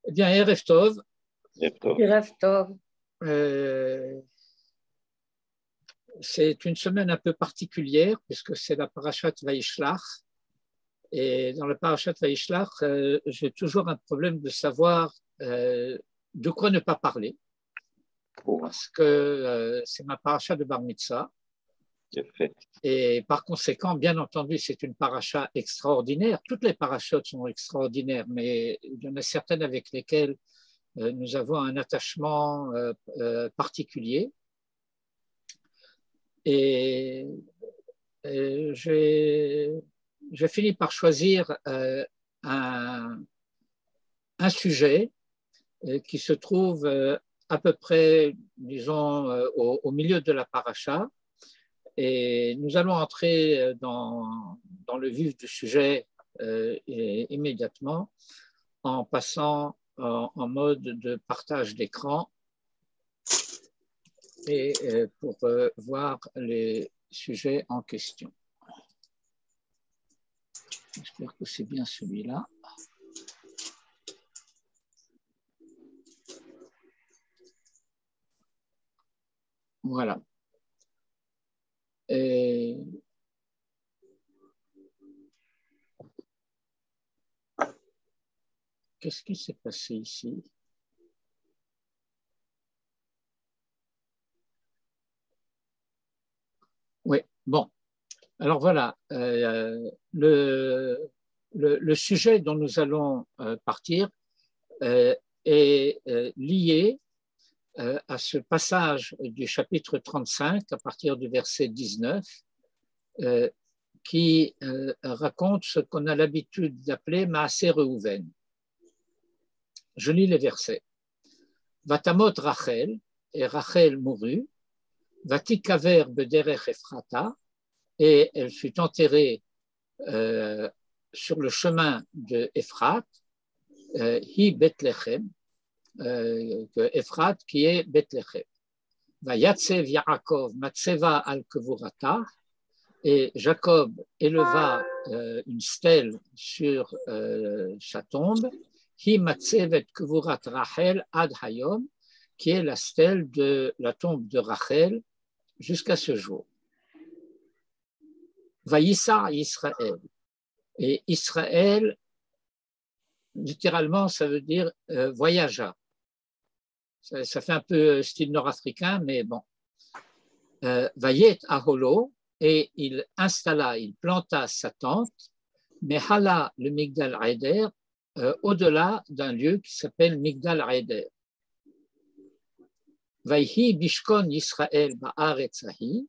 Eh bien, Erev Tov. Erev Tov. C'est une semaine un peu particulière puisque c'est la Parashat Vayishlach. Et dans la Parashat Vayishlach, j'ai toujours un problème de savoir de quoi ne pas parler. Parce que c'est ma Parashat de Bar Mitzvah. Et par conséquent, bien entendu, c'est une paracha extraordinaire. Toutes les parachutes sont extraordinaires, mais il y en a certaines avec lesquelles nous avons un attachement particulier. Et j'ai fini par choisir un sujet qui se trouve à peu près, disons, au milieu de la paracha. Et nous allons entrer dans le vif du sujet immédiatement en passant en mode de partage d'écran et pour voir les sujets en question. J'espère que c'est bien celui-là. Voilà. Et qu'est-ce qui s'est passé ici? Oui, bon. Alors voilà, le sujet dont nous allons partir est lié à ce passage du chapitre 35 à partir du verset 19 qui raconte ce qu'on a l'habitude d'appeler Maaseh Reuven. Je lis les versets. Vatamot Rachel, et Rachel mourut, Vatikaver bederech Ephrata, et elle fut enterrée sur le chemin de Ephrat, hi Bethléem, Ephrat qui est Bethléem. Vayatsev Yaakov matseva al kevurata, et Jacob éleva une stèle sur sa tombe, hi matsevet kevurat Rachel ad hayom, qui est la stèle de la tombe de Rachel jusqu'à ce jour. Vayissa Israël. Et Israël, littéralement, ça veut dire voyagea. Ça fait un peu style nord-africain, mais bon. Vayet Aholo, et il installa, il planta sa tente, mais hala le Migdal Aider, au-delà d'un lieu qui s'appelle Migdal Aider. Vayhi Bishkon Israël Ba'aretzahi,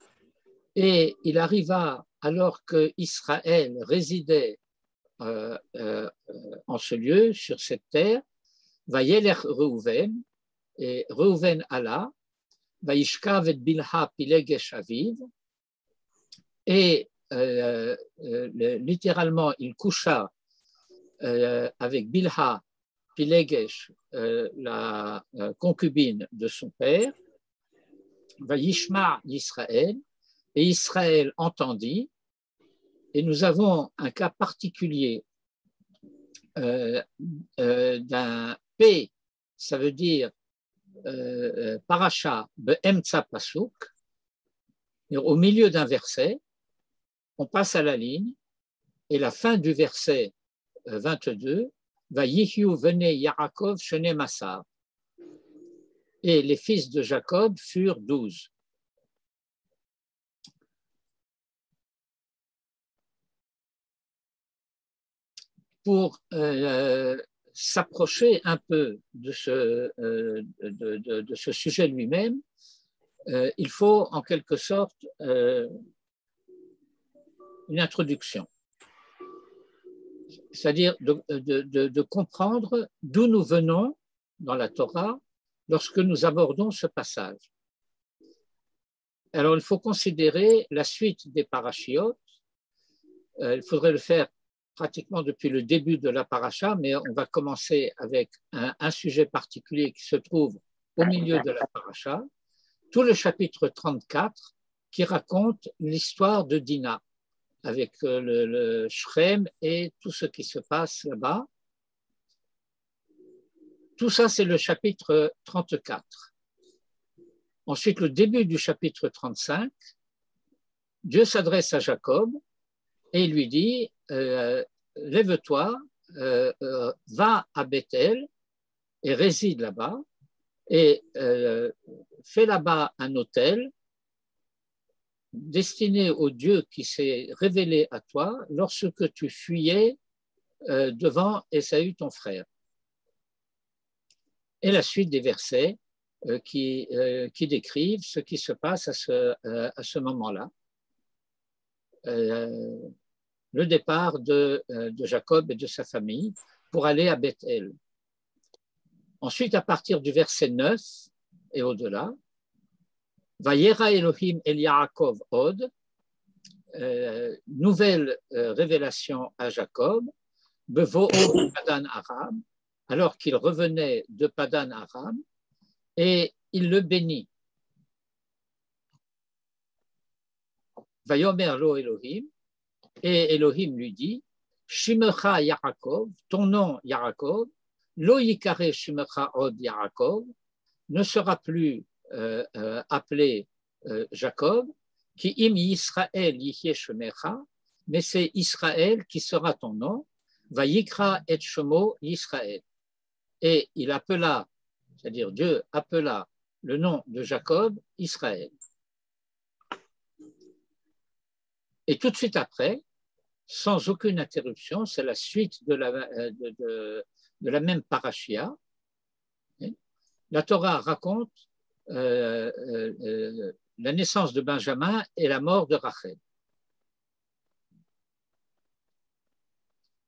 et il arriva alors que Israël résidait en ce lieu, sur cette terre, Vayelech Reuven, et Reuven alla, Vayishkav et Bilha Pilegesh Aviv, et littéralement il coucha avec Bilha Pilegesh, la concubine de son père, Vayishma Israël, et Israël entendit. Et nous avons un cas particulier d'un P, ça veut dire parasha be'emtsa pasuk, au milieu d'un verset, on passe à la ligne, et la fin du verset 22, va Yihyu vene Yaakov shene Massar, et les fils de Jacob furent 12. Pour s'approcher un peu de ce sujet lui-même, il faut en quelque sorte une introduction, c'est-à-dire de comprendre d'où nous venons dans la Torah lorsque nous abordons ce passage. Alors, il faut considérer la suite des parachiotes. Il faudrait le faire pratiquement depuis le début de la paracha, mais on va commencer avec un sujet particulier qui se trouve au milieu de la paracha, tout le chapitre 34 qui raconte l'histoire de Dina avec le Shrem et tout ce qui se passe là-bas. Tout ça, c'est le chapitre 34. Ensuite, le début du chapitre 35, Dieu s'adresse à Jacob et il lui dit, lève-toi, va à Bethel et réside là-bas et fais là-bas un autel destiné au Dieu qui s'est révélé à toi lorsque tu fuyais devant Ésaü ton frère. Et la suite des versets qui décrivent ce qui se passe à ce moment-là. Le départ de Jacob et de sa famille pour aller à Bethel. Ensuite, à partir du verset 9 et au-delà, Vayera Elohim El Yaakov Od, nouvelle révélation à Jacob, Bevo'o Padan Aram, alors qu'il revenait de Padan Aram, et il le bénit. Vayomer lo Elohim, et Elohim lui dit, Shimecha Yaakov, ton nom Yaakov, lo yikare Shimecha Od Yaakov, ne sera plus appelé Jacob, qui im Yisraël yichye shemecha, mais c'est Israël qui sera ton nom, vayikra et shemo Yisraël. Et il appela, c'est-à-dire Dieu appela le nom de Jacob Israël. Et tout de suite après, sans aucune interruption, c'est la suite de la même parashia. La Torah raconte la naissance de Benjamin et la mort de Rachel.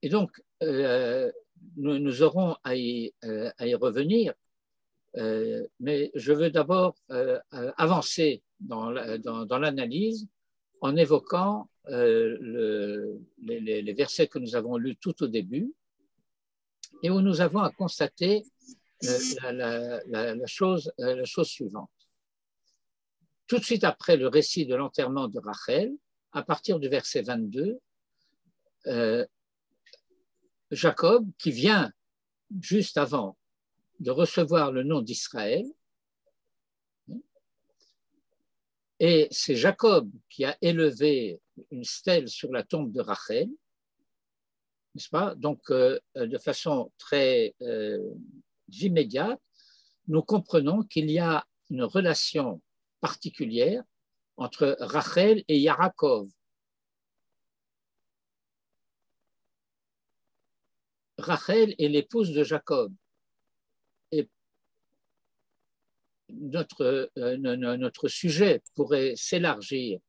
Et donc, nous aurons à y revenir, mais je veux d'abord avancer dans l'analyse en évoquant les versets que nous avons lus tout au début et où nous avons à constater la chose suivante. Tout de suite après le récit de l'enterrement de Rachel, à partir du verset 22, Jacob, qui vient juste avant de recevoir le nom d'Israël, et c'est Jacob qui a élevé une stèle sur la tombe de Rachel, n'est-ce pas? Donc, de façon très immédiate, nous comprenons qu'il y a une relation particulière entre Rachel et Yaakov. Rachel est l'épouse de Jacob. Et notre sujet pourrait s'élargir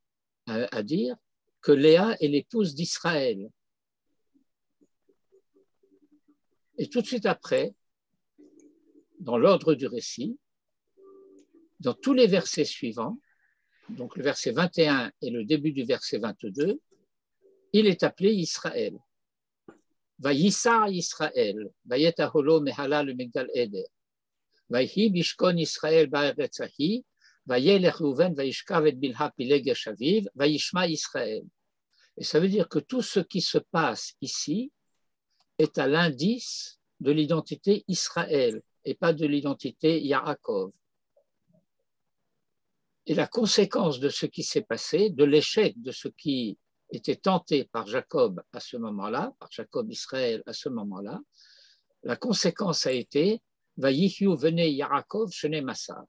à dire que Léa est l'épouse d'Israël. Et tout de suite après, dans l'ordre du récit, dans tous les versets suivants, donc le verset 21 et le début du verset 22, il est appelé Israël. Vayissar Israël, vayetaholo mehala le migdal eder, vayhi bishkon Israël ba'eretz ahi, vayelech Reuven vayishkav et bilha pileg shaviv, vayishma Israël. Et ça veut dire que tout ce qui se passe ici est à l'indice de l'identité Israël et pas de l'identité Yaakov. Et la conséquence de ce qui s'est passé, de l'échec de ce qui était tenté par Jacob à ce moment-là, par Jacob Israël à ce moment-là, la conséquence a été Vayihyu vene Yaakov shene Massa,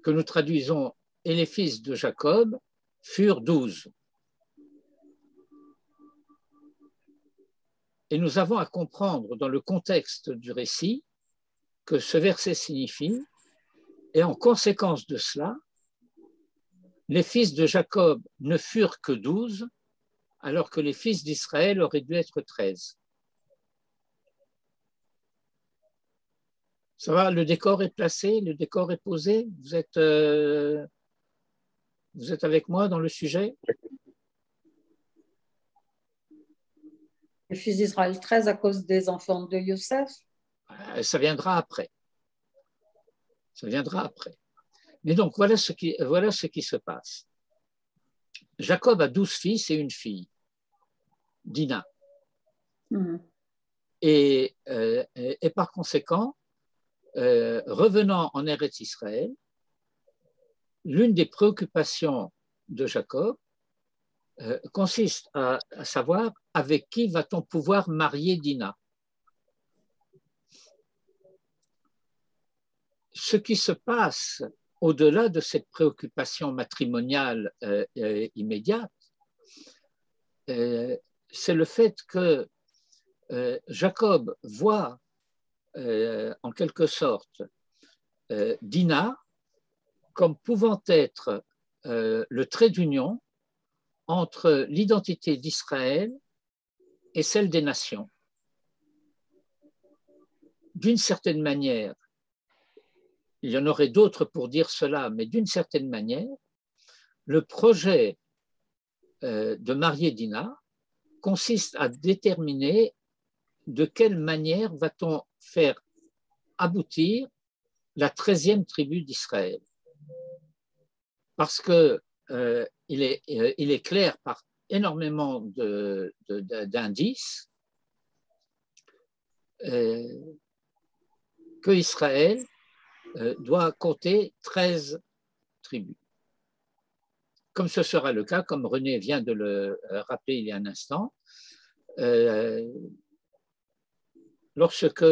que nous traduisons et les fils de Jacob furent 12. Et nous avons à comprendre dans le contexte du récit que ce verset signifie, et en conséquence de cela, les fils de Jacob ne furent que 12, alors que les fils d'Israël auraient dû être 13. Ça va, le décor est placé, le décor est posé. Vous êtes avec moi dans le sujet? Les fils d'Israël 13 à cause des enfants de Yosef? Ça viendra après. Ça viendra après. Mais donc, voilà ce qui se passe. Jacob a 12 fils et une fille, Dina. Et par conséquent, revenant en Eretz Israël, l'une des préoccupations de Jacob consiste à savoir avec qui va-t-on pouvoir marier Dina. Ce qui se passe au-delà de cette préoccupation matrimoniale immédiate, c'est le fait que Jacob voit en quelque sorte Dina comme pouvant être le trait d'union entre l'identité d'Israël et celle des nations. D'une certaine manière, il y en aurait d'autres pour dire cela, mais d'une certaine manière, le projet de marier Dina consiste à déterminer de quelle manière va-t-on faire aboutir la 13e tribu d'Israël. Parce que il est clair par énormément d'indices que Israël doit compter 13 tribus. Comme ce sera le cas, comme René vient de le rappeler il y a un instant, lorsque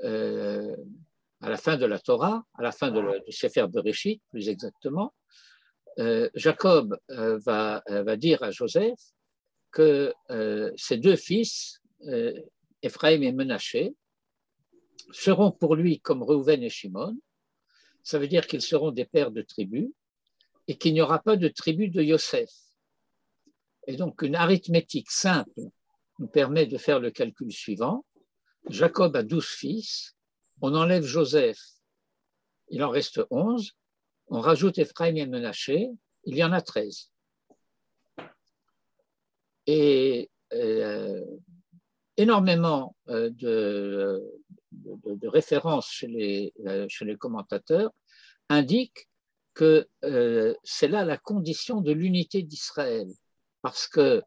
à la fin de la Torah, à la fin du Sefer Bereshit plus exactement, Jacob va dire à Joseph que ses deux fils, Ephraim et Menaché, seront pour lui comme Reuven et Shimon. Ça veut dire qu'ils seront des pères de tribus et qu'il n'y aura pas de tribu de Yosef. Et donc une arithmétique simple nous permet de faire le calcul suivant. Jacob a 12 fils, on enlève Joseph, il en reste 11, on rajoute Ephraim et Menaché, il y en a 13. Et énormément de références chez les commentateurs indiquent que c'est là la condition de l'unité d'Israël. Parce que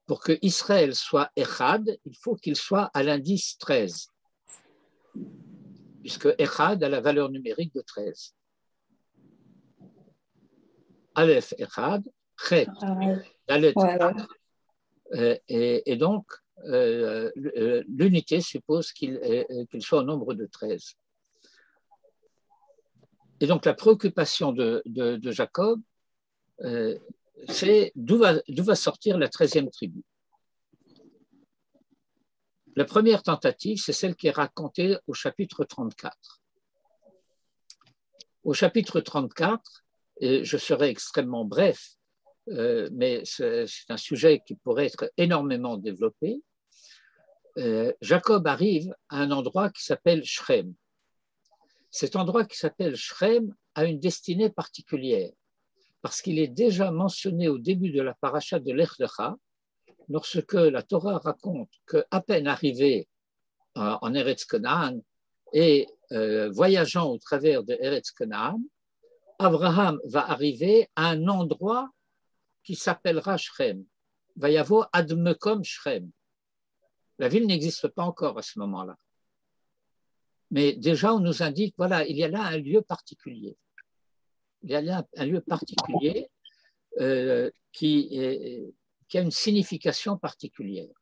pour que Israël soit Echad, il faut qu'il soit à l'indice 13. Puisque Echad a la valeur numérique de 13. Aleph Echad, Chet, Dalet Echad. Et donc, l'unité suppose qu'il soit au nombre de 13. Et donc, la préoccupation de Jacob, c'est d'où va sortir la 13e tribu. La première tentative, c'est celle qui est racontée au chapitre 34. Au chapitre 34, et je serai extrêmement bref, mais c'est un sujet qui pourrait être énormément développé. Jacob arrive à un endroit qui s'appelle Shrem. Cet endroit qui s'appelle Shrem a une destinée particulière parce qu'il est déjà mentionné au début de la paracha de Lech Lecha, lorsque la Torah raconte qu'à peine arrivé en Eretz Canaan et voyageant au travers de Eretz Canaan, Abraham va arriver à un endroit qui s'appellera Shrem. Vayavo Admekom Shrem. La ville n'existe pas encore à ce moment-là. Mais déjà, on nous indique, voilà, il y a là un lieu particulier. Il y a là un lieu particulier qui a une signification particulière.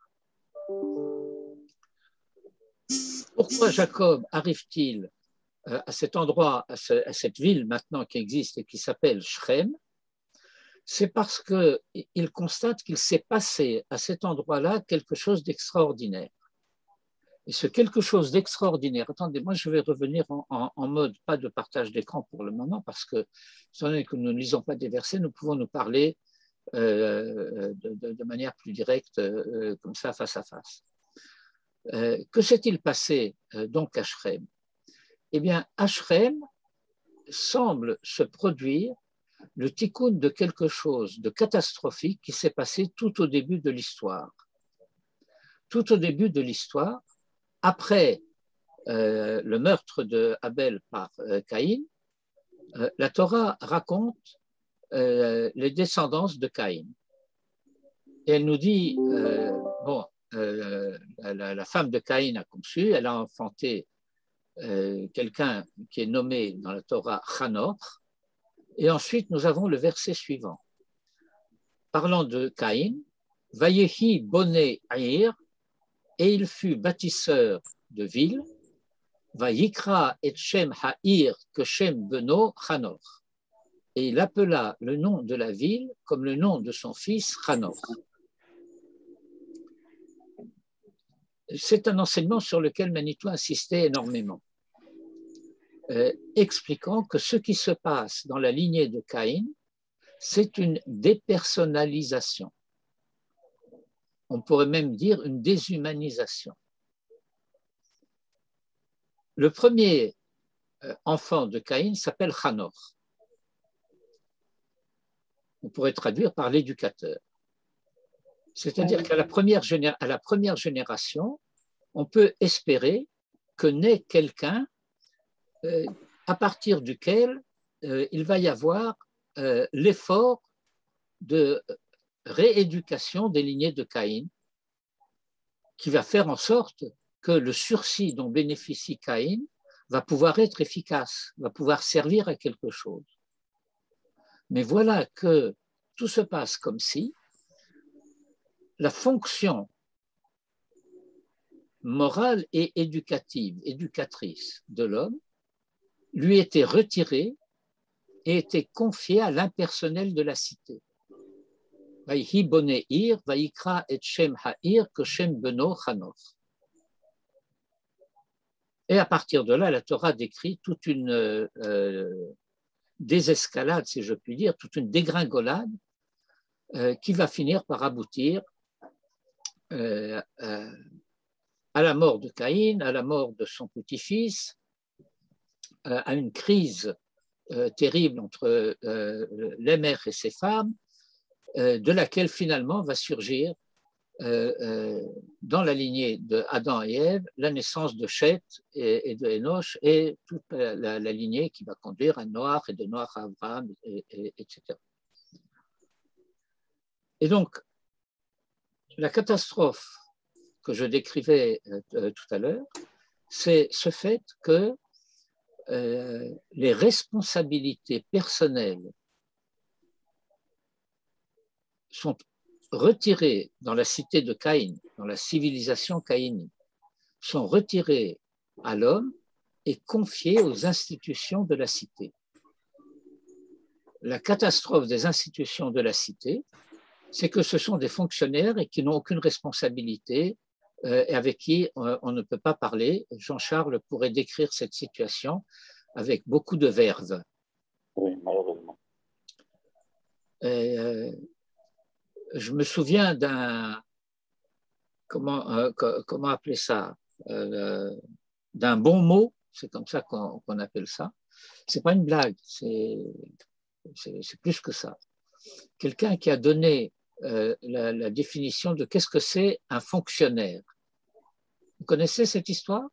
Pourquoi Jacob arrive-t-il à cet endroit, à cette ville maintenant qui existe et qui s'appelle Shrem? C'est parce qu'il constate qu'il s'est passé à cet endroit-là quelque chose d'extraordinaire. Et ce quelque chose d'extraordinaire, attendez, moi je vais revenir en mode pas de partage d'écran pour le moment, parce que, étant donné que nous ne lisons pas des versets, nous pouvons nous parler de manière plus directe, comme ça, face à face. Que s'est-il passé donc à Shrem? Eh bien, à Shrem semble se produire le tikkun de quelque chose de catastrophique qui s'est passé tout au début de l'histoire. Tout au début de l'histoire, après le meurtre de Abel par Caïn, la Torah raconte les descendances de Caïn. Et elle nous dit, bon, la femme de Caïn a conçu, elle a enfanté quelqu'un qui est nommé dans la Torah Hanoch. Et ensuite, nous avons le verset suivant. Parlant de Caïn, Vayehi boné Aïr, et il fut bâtisseur de ville, Vayikra et Shem Ha'ir que Shem Beno Hanoch. Et il appela le nom de la ville comme le nom de son fils Hanoch. C'est un enseignement sur lequel Manitou insistait énormément, expliquant que ce qui se passe dans la lignée de Caïn, c'est une dépersonnalisation. On pourrait même dire une déshumanisation. Le premier enfant de Caïn s'appelle Hanoch. On pourrait traduire par l'éducateur. C'est-à-dire qu'à la première génération, on peut espérer que naît quelqu'un à partir duquel il va y avoir l'effort de rééducation des lignées de Caïn, qui va faire en sorte que le sursis dont bénéficie Caïn va pouvoir être efficace, va pouvoir servir à quelque chose. Mais voilà que tout se passe comme si la fonction morale et éducatrice de l'homme lui était retirée et était confiée à l'impersonnel de la cité. Vaïhi boné ir, vaïkra et shem ha'ir que shem beno chanoch. Et à partir de là, la Torah décrit toute une désescalade, si je puis dire, toute une dégringolade qui va finir par aboutir à la mort de Caïn, à la mort de son petit-fils, à une crise terrible entre l'émer et ses femmes, de laquelle finalement va surgir dans la lignée de Adam et Ève la naissance de Chet et de Enoch et toute la lignée qui va conduire à Noach et de Noach à Abraham, etc. Et donc, la catastrophe que je décrivais tout à l'heure, c'est ce fait que les responsabilités personnelles sont retirées dans la cité de Caïn, dans la civilisation caïnique, sont retirées à l'homme et confiées aux institutions de la cité. La catastrophe des institutions de la cité, c'est que ce sont des fonctionnaires et qui n'ont aucune responsabilité et avec qui on ne peut pas parler. Jean-Charles pourrait décrire cette situation avec beaucoup de verve. Oui, malheureusement. Je me souviens d'un, comment appeler ça, d'un bon mot, c'est comme ça qu'on appelle ça. C'est pas une blague, c'est plus que ça. Quelqu'un qui a donné la définition de qu'est-ce que c'est un fonctionnaire. Vous connaissez cette histoire?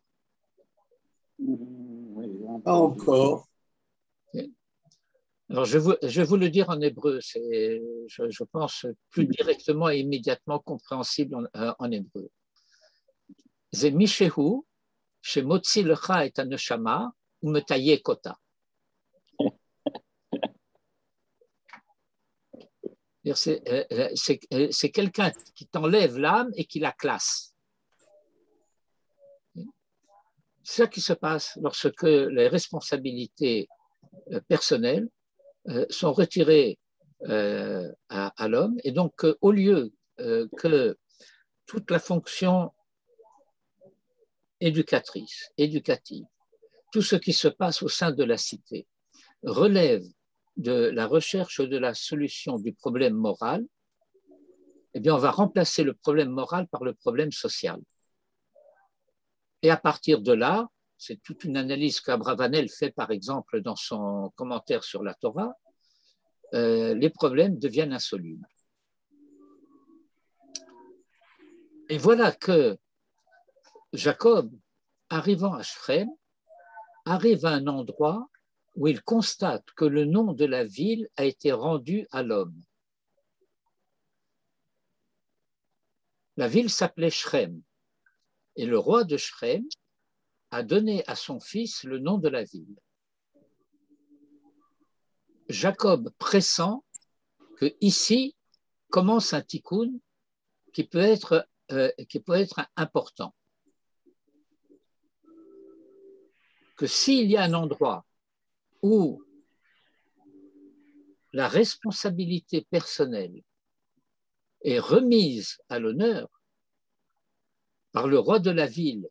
Oui, pas encore. Alors, je vais vous le dire en hébreu, c'est, je pense, plus directement et immédiatement compréhensible en hébreu. C'est Mishehu, chez Motzi Lecha et Aneshama, ou Metaye Kota. C'est quelqu'un qui t'enlève l'âme et qui la classe. C'est ça qui se passe lorsque les responsabilités personnelles sont retirées à l'homme, et donc au lieu que toute la fonction éducative, tout ce qui se passe au sein de la cité relève de la recherche de la solution du problème moral, eh bien on va remplacer le problème moral par le problème social. Et à partir de là, c'est toute une analyse qu'Abravanel fait par exemple dans son commentaire sur la Torah, les problèmes deviennent insolubles. Et voilà que Jacob, arrivant à Shrem, arrive à un endroit où il constate que le nom de la ville a été rendu à l'homme. La ville s'appelait Shrem, et le roi de Shrem a donné à son fils le nom de la ville. Jacob pressent que ici commence un tikkun qui peut être important. Que s'il y a un endroit où la responsabilité personnelle est remise à l'honneur par le roi de la ville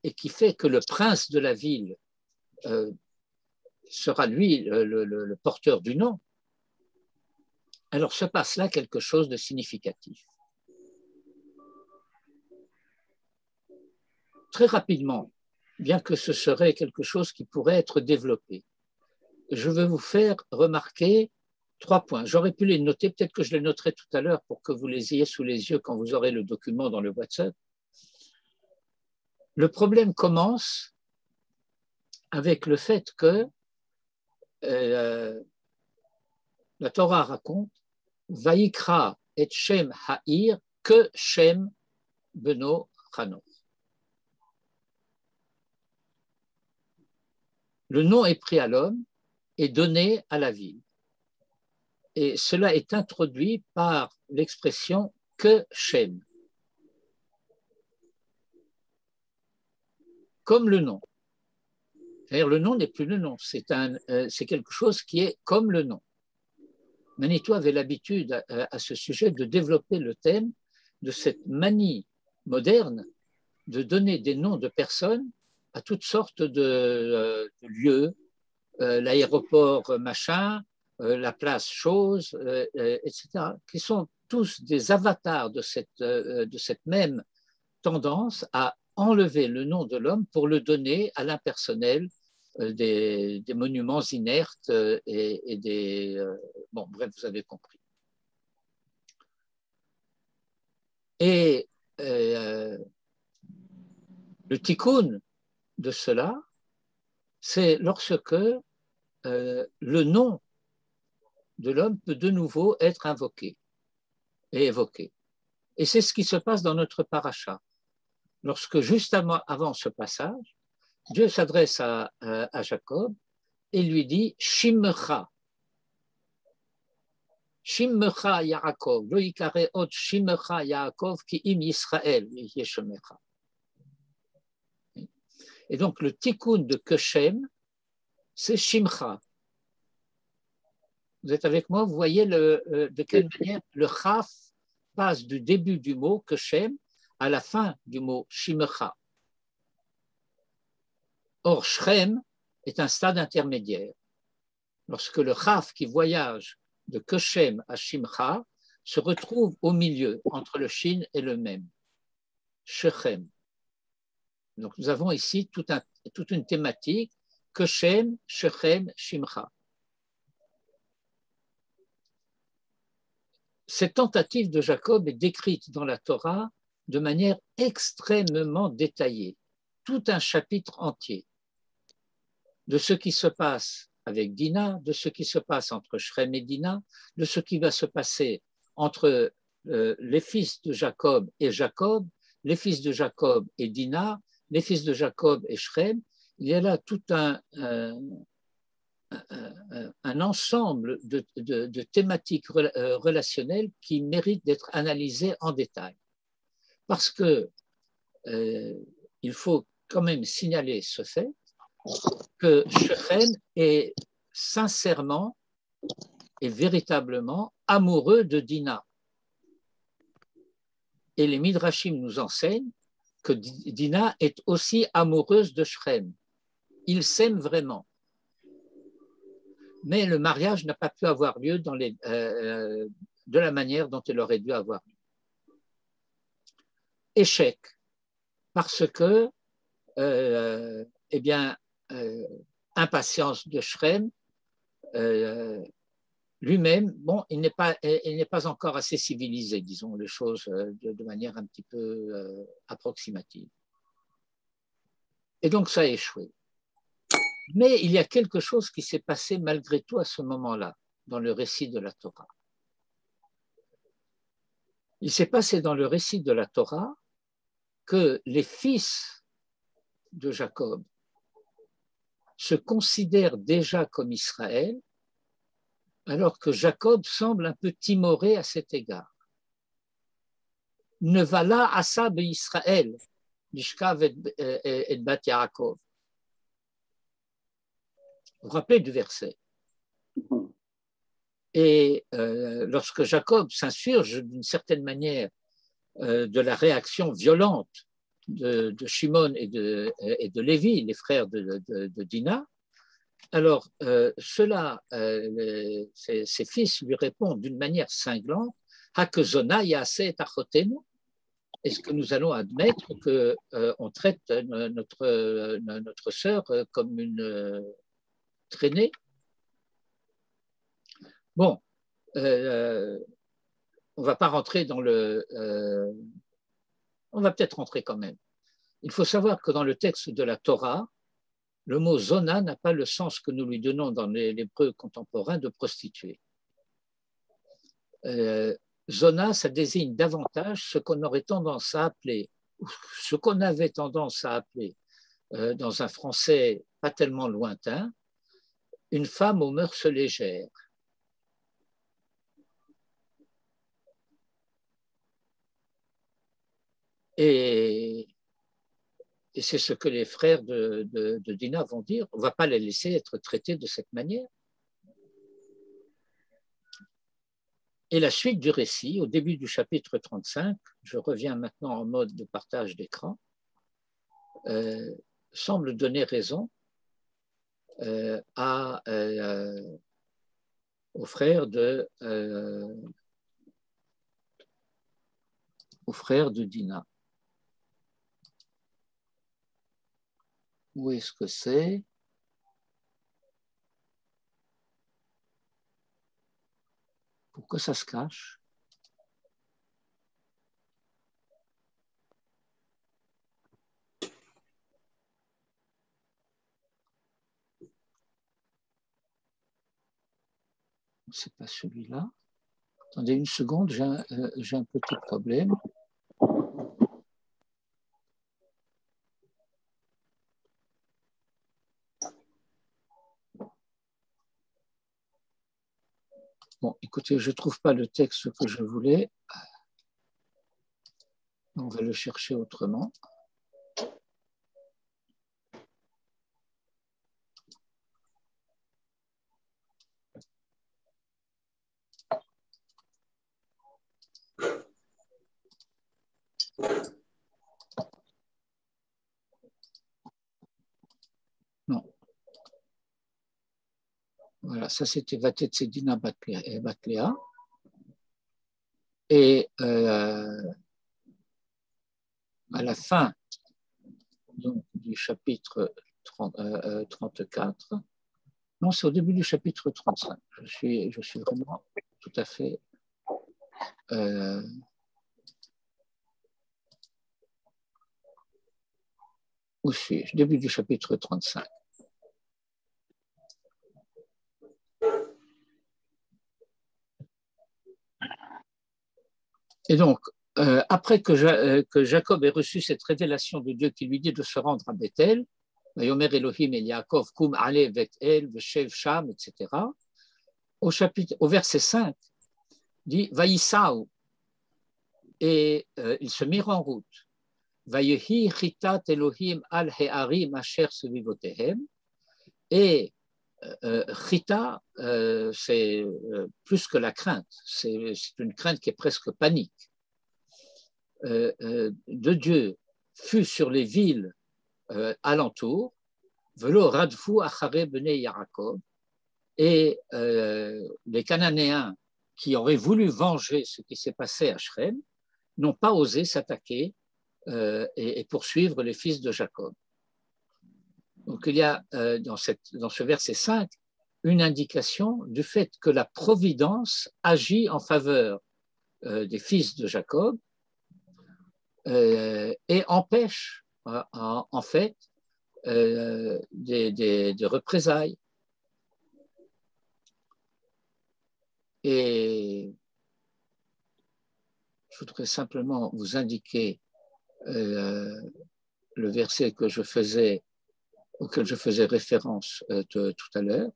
et qui fait que le prince de la ville sera lui le porteur du nom, alors se passe là quelque chose de significatif. Très rapidement, bien que ce serait quelque chose qui pourrait être développé, je veux vous faire remarquer 3 points. J'aurais pu les noter, peut-être que je les noterai tout à l'heure pour que vous les ayez sous les yeux quand vous aurez le document dans le WhatsApp. Le problème commence avec le fait que la Torah raconte Vaïkra et Shem Ha'ir que Shem Beno Chano. Le nom est pris à l'homme et donné à la ville. Et cela est introduit par l'expression que Shem. Comme le nom. C'est-à-dire le nom n'est plus le nom, c'est quelque chose qui est comme le nom. Manitou avait l'habitude à ce sujet de développer le thème de cette manie moderne de donner des noms de personnes à toutes sortes de lieux, l'aéroport machin, la place chose, etc., qui sont tous des avatars de cette même tendance à enlever le nom de l'homme pour le donner à l'impersonnel, des monuments inertes et des... bon, bref, vous avez compris. Et le tikkun de cela, c'est lorsque le nom de l'homme peut de nouveau être invoqué et évoqué. Et c'est ce qui se passe dans notre paracha. Lorsque juste avant ce passage, Dieu s'adresse à Jacob et lui dit Shimcha. Shimcha Yaakov, lo yikare ot Shimcha Yaakov ki im Yisrael yeshemecha. Et donc le tikkun de Keshem, c'est Shimcha. Vous êtes avec moi? Vous voyez de quelle manière le Chaf passe du début du mot Keshem à la fin du mot Shimcha. Or, Shrem est un stade intermédiaire. Lorsque le Chaf qui voyage de Keshem à Shimcha se retrouve au milieu, entre le Shin et le Mem. Shechem. Donc, nous avons ici toute une thématique, Keshem, Shechem, Shimcha. Cette tentative de Jacob est décrite dans la Torah de manière extrêmement détaillée. Tout un chapitre entier de ce qui se passe avec Dina, de ce qui se passe entre Shrem et Dina, de ce qui va se passer entre les fils de Jacob et Jacob, les fils de Jacob et Dina, les fils de Jacob et Shrem. Il y a là tout un ensemble de thématiques relationnelles qui méritent d'être analysées en détail. Parce que il faut quand même signaler ce fait que Shechem est sincèrement et véritablement amoureux de Dina. Et les Midrashim nous enseignent que Dina est aussi amoureuse de Shechem. Ils s'aiment vraiment. Mais le mariage n'a pas pu avoir lieu de la manière dont il aurait dû avoir lieu. Échec, parce que impatience de Shrem, lui-même, bon, il n'est pas encore assez civilisé, disons les choses de manière un petit peu approximative. Et donc ça a échoué. Mais il y a quelque chose qui s'est passé malgré tout à ce moment-là, dans le récit de la Torah. Il s'est passé dans le récit de la Torah que les fils de Jacob se considèrent déjà comme Israël, alors que Jacob semble un peu timoré à cet égard. Ne va là asa Israël, Lishkav et Bat Yaakov. Vous vous rappelez du verset? Et lorsque Jacob s'insurge d'une certaine manière de la réaction violente de Shimon et de Lévi, les frères de Dina, alors ses fils lui répondent d'une manière cinglante, Hakezona yaaseh et achotenu. Est-ce que nous allons admettre qu'on traite notre sœur comme une traînée? Bon, on ne va pas rentrer dans on va peut-être rentrer quand même. Il faut savoir que dans le texte de la Torah, le mot zona n'a pas le sens que nous lui donnons dans l'hébreu contemporain de prostituée. Zona, ça désigne davantage ce qu'on aurait tendance à appeler, ce qu'on avait tendance à appeler dans un français pas tellement lointain, une femme aux mœurs légères. Et c'est ce que les frères de Dina vont dire. On ne va pas les laisser être traités de cette manière. Et la suite du récit, au début du chapitre 35, je reviens maintenant en mode de partage d'écran, semble donner raison aux frères de Dina. Où est-ce que c'est? Pourquoi ça se cache? C'est pas celui-là. Attendez une seconde, j'ai un petit problème. Bon, écoutez, je ne trouve pas le texte que je voulais. On va le chercher autrement. Non. Voilà, ça c'était Vatetsedina Batléa. Et à la fin donc, du chapitre 34, non, c'est au début du chapitre 35. Je suis vraiment tout à fait où suis-je? Début du chapitre 35. Et donc, après que Jacob ait reçu cette révélation de Dieu qui lui dit de se rendre à Bethel, Vayomer Elohim el Yaakov, Kum Ale Bethel, Veshev Sham, etc., au verset 5, dit Vaïsaou, et ils se mirent en route. Vayehi Chitat Elohim al Hearim Asher Sevivotehem, et Chita, c'est plus que la crainte, c'est une crainte qui est presque panique. De Dieu fut sur les villes alentours, Velo Radfu Achare Bene Yaakov, et les Cananéens qui auraient voulu venger ce qui s'est passé à Shrem n'ont pas osé s'attaquer et poursuivre les fils de Jacob. Donc il y a dans ce verset 5 une indication du fait que la providence agit en faveur des fils de Jacob et empêche en fait des représailles. Et Je voudrais simplement vous indiquer le verset auquel je faisais référence tout à l'heure.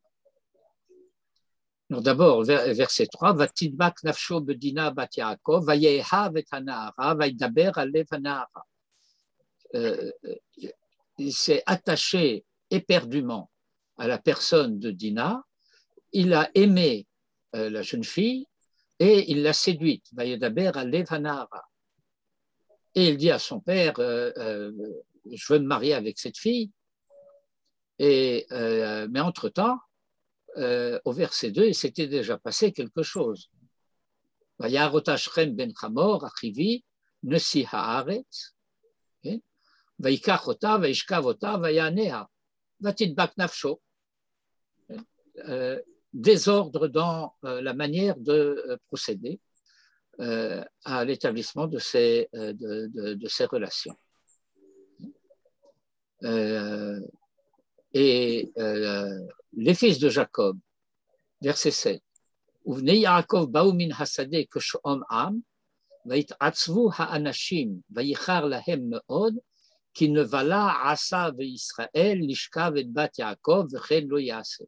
D'abord, verset 3, Vatidbak nafsho bedina bat Yaakov, vayeha vetanahara, vaidaber alev hanahara. Il s'est attaché éperdument à la personne de Dina, il a aimé la jeune fille et il l'a séduite, vayedaber alev hanahara. Et il dit à son père, je veux me marier avec cette fille, mais entre-temps, au verset 2, il s'était déjà passé quelque chose. Vayarota Shrem ben Chamor, Achivi, Nesi Haaretz, Vaikach ota, Vaishkav ota, Vayanea, Vatidbak nafsho. Désordre dans la manière de procéder à l'établissement de ces relations. Les fils de Jacob, verset 7, Uvnei Yaakov baou min hasadeh keshom am, vayit'atzvu ha'anashim, vayichar lahem me'od, ki nevala asa ve'Yisrael lishkav et bat Yaakov v'chen lo yaseh.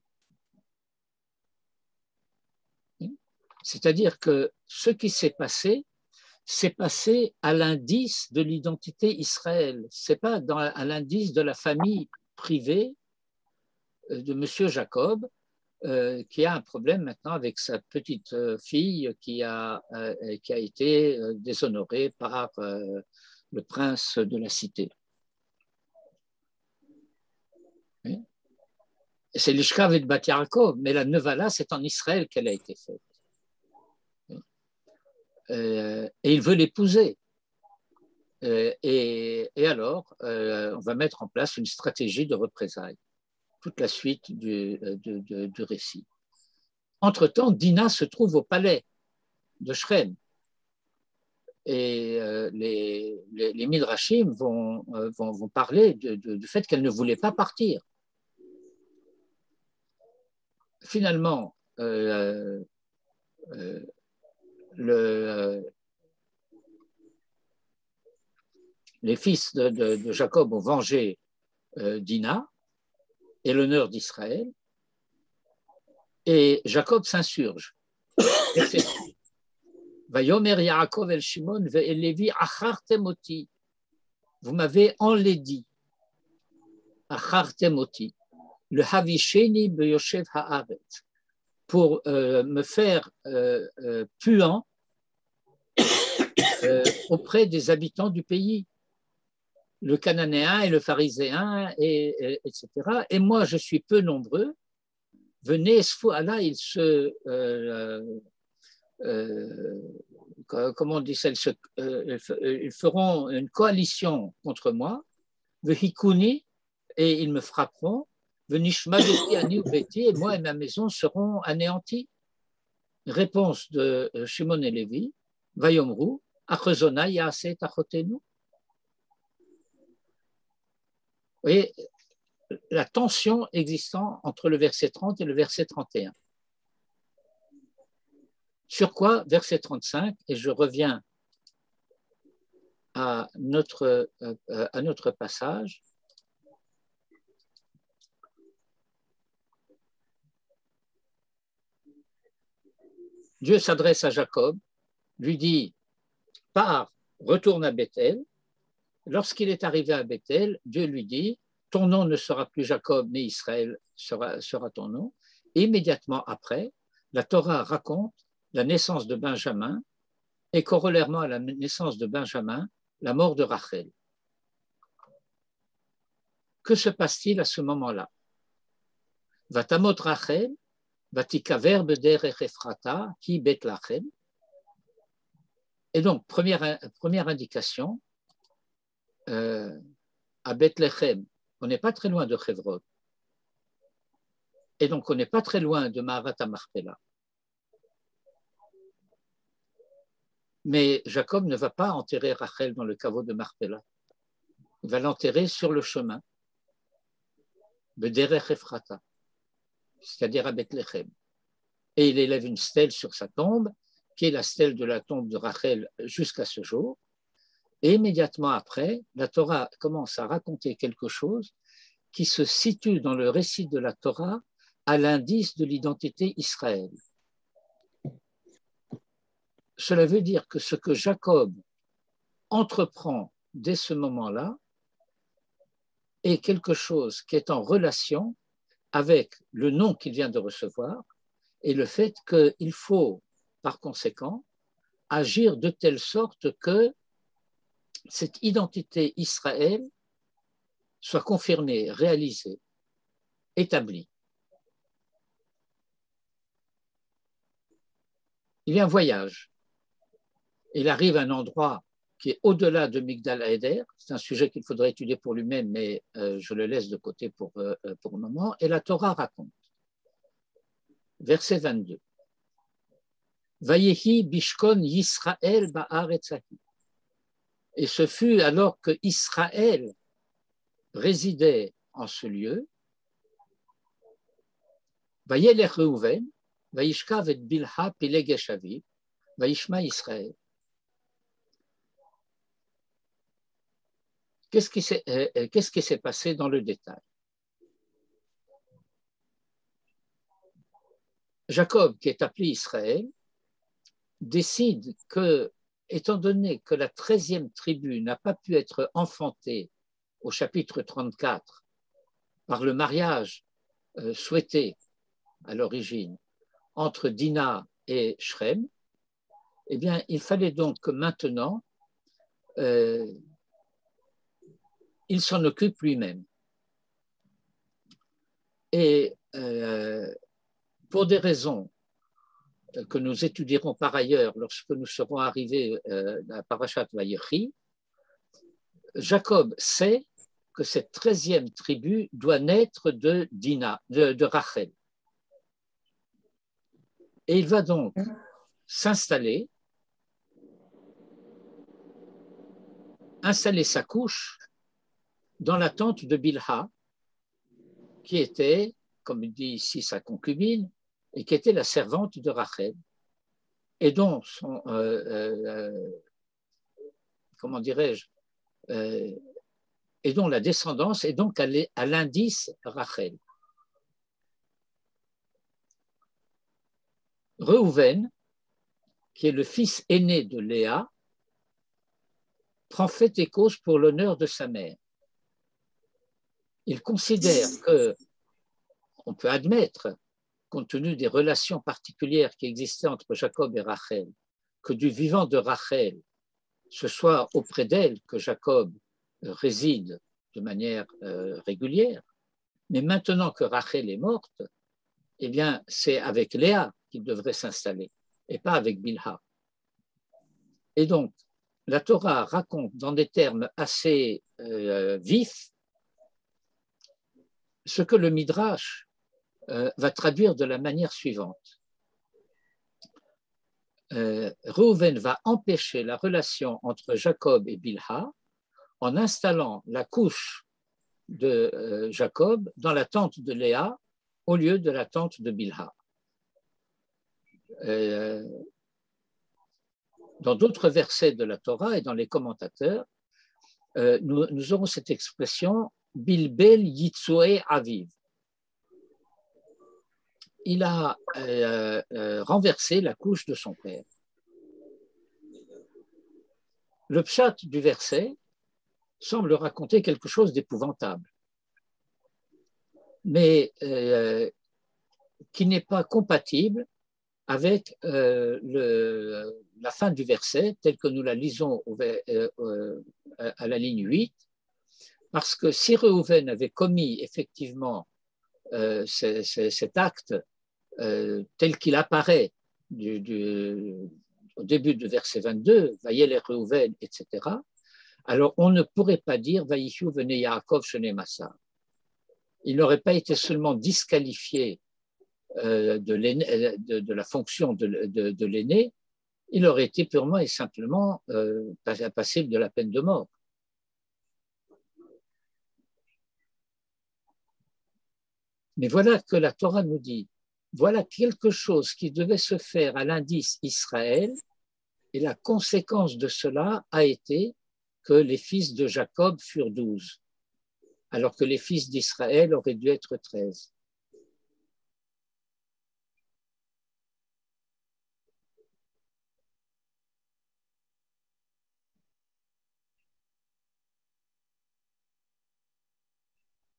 C'est-à-dire que ce qui s'est passé à l'indice de l'identité Israël. C'est pas à l'indice de la famille privée de Monsieur Jacob, qui a un problème maintenant avec sa petite fille qui a été déshonorée par le prince de la cité. Oui. C'est l'Ishkav et Bat Yaakov, mais la Nevala, c'est en Israël qu'elle a été faite. Oui. Et il veut l'épouser. Et alors, on va mettre en place une stratégie de représailles. Toute la suite du récit. Entre-temps, Dina se trouve au palais de Shrem. Et les Midrashim vont parler du fait qu'elle ne voulait pas partir. Finalement, les fils de Jacob ont vengé Dina et l'honneur d'Israël, et Jacob s'insurge. Vayomer Yaakov el Shimon ve'el Levi achartem oti. Vous m'avez enlaidi. Achartem oti. Le havisheni beyoshev haaretz. Pour me faire puant auprès des habitants du pays. Le cananéen et le pharisien, etc. Et moi, je suis peu nombreux. Venez, Allah, ils se... comment on dit ça, ils feront une coalition contre moi. Vehikuni, et ils me frapperont. Venishmadeti ani ubeti, et moi et ma maison seront anéantis. Réponse de Shimon et Lévi. Vayomru, achezona yaaset achotenu. Vous voyez la tension existant entre le verset 30 et le verset 31. Sur quoi, verset 35, et je reviens à notre passage. Dieu s'adresse à Jacob, lui dit, pars, retourne à Bethel. Lorsqu'il est arrivé à Bethel, Dieu lui dit, ton nom ne sera plus Jacob, mais Israël sera ton nom. Et immédiatement après, la Torah raconte la naissance de Benjamin et corollairement à la naissance de Benjamin, la mort de Rachel. Que se passe-t-il à ce moment-là? Vatamot Rachel, vatikaver bederech Ephrata, ki Bethlachem. Et donc, première indication, à Bethléem, on n'est pas très loin de Hebron. Et donc, on n'est pas très loin de Maharat Marpella. Mais Jacob ne va pas enterrer Rachel dans le caveau de Marpella. Il va l'enterrer sur le chemin, Bederech Ephrata, c'est-à-dire à Bethléem. Et il élève une stèle sur sa tombe qui est la stèle de la tombe de Rachel jusqu'à ce jour. Et immédiatement après, la Torah commence à raconter quelque chose qui se situe dans le récit de la Torah à l'indice de l'identité Israël. Cela veut dire que ce que Jacob entreprend dès ce moment-là est quelque chose qui est en relation avec le nom qu'il vient de recevoir et le fait qu'il faut, par conséquent, agir de telle sorte que cette identité Israël soit confirmée, réalisée, établie. Il y a un voyage. Il arrive à un endroit qui est au-delà de Migdal Haeder. C'est un sujet qu'il faudrait étudier pour lui-même, mais je le laisse de côté pour le moment. Et la Torah raconte, verset 22. Vayehi bishkon Yisraël ba'aretzahi. Et ce fut alors que Israël résidait en ce lieu. Vayelech Reuven, vayishkav et Bilha pilegesh aviv, vayishma Israël. Qu'est-ce qui s'est passé dans le détail? Jacob, qui est appelé Israël, décide que, étant donné que la 13e tribu n'a pas pu être enfantée au chapitre 34 par le mariage souhaité à l'origine entre Dina et Shrem, eh bien, il fallait donc que maintenant, il s'en occupe lui-même. Et pour des raisons que nous étudierons par ailleurs lorsque nous serons arrivés à Parashat Vayechi, Jacob sait que cette 13e tribu doit naître de Dina, de Rachel. Et il va donc installer sa couche dans la tente de Bilha, qui était, comme dit ici sa concubine, et qui était la servante de Rachel, et dont comment dirais-je, et dont la descendance est donc à l'indice Rachel. Reuven, qui est le fils aîné de Léa, prend fait et cause pour l'honneur de sa mère. Il considère que, on peut admettre, compte tenu des relations particulières qui existaient entre Jacob et Rachel, que du vivant de Rachel, ce soit auprès d'elle que Jacob réside de manière régulière, mais maintenant que Rachel est morte, eh bien, c'est avec Léa qu'il devrait s'installer, et pas avec Bilha. Et donc, la Torah raconte dans des termes assez vifs ce que le Midrash va traduire de la manière suivante. Reuven va empêcher la relation entre Jacob et Bilha en installant la couche de Jacob dans la tente de Léa au lieu de la tente de Bilha. Dans d'autres versets de la Torah et dans les commentateurs, nous aurons cette expression Bilbel Yitzoe Aviv. Il a renversé la couche de son père. Le pshat du verset semble raconter quelque chose d'épouvantable, mais qui n'est pas compatible avec la fin du verset, telle que nous la lisons à la ligne 8, parce que si Reuven avait commis effectivement cet acte tel qu'il apparaît au début de verset 22, Vayelech Reuven, etc., alors on ne pourrait pas dire Vayichu venez Yaakov Shene Massa. Il n'aurait pas été seulement disqualifié de la fonction de l'aîné, il aurait été purement et simplement passible de la peine de mort. Mais voilà que la Torah nous dit voilà quelque chose qui devait se faire à l'indice Israël, et la conséquence de cela a été que les fils de Jacob furent 12, alors que les fils d'Israël auraient dû être 13.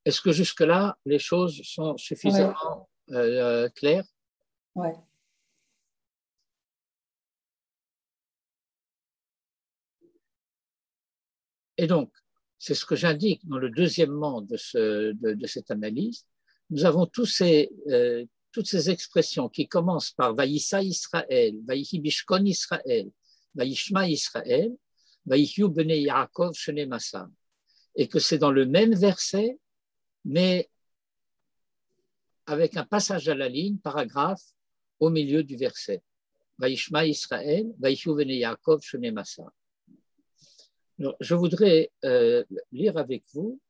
Est-ce que jusque-là, les choses sont suffisamment claires? Oui. Et donc, c'est ce que j'indique dans le deuxièmement de cette analyse. Nous avons toutes ces expressions qui commencent par Vaïssa Israël, Vaïhi Bishkon Israël, Vaïshma Israël, Vaïhiu Bene Yaakov Shene Massa. Et que c'est dans le même verset, mais avec un passage à la ligne, paragraphe, au milieu du verset. Vaïshma Israël, Vaïhiu Bene Yaakov Shene Massa. Alors, je voudrais lire avec vous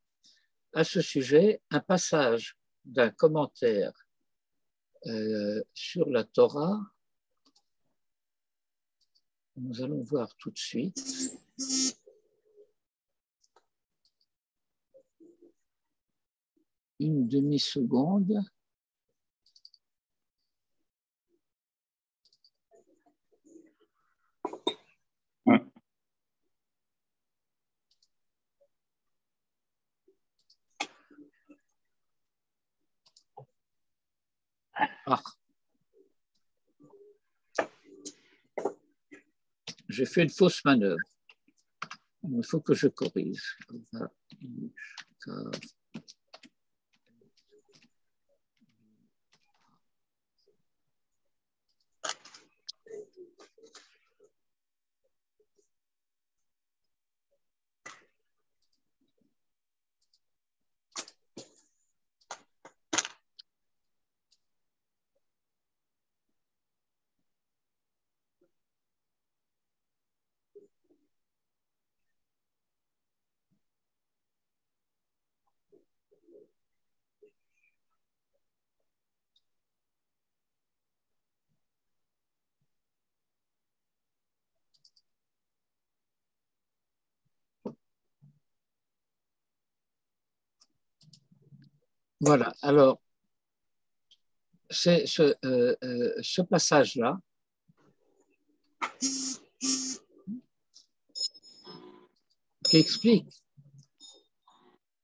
à ce sujet un passage d'un commentaire sur la Torah. Nous allons voir tout de suite. Une demi-seconde. Ah. J'ai fait une fausse manœuvre. Il faut que je corrige. Voilà, alors, c'est ce passage-là qui explique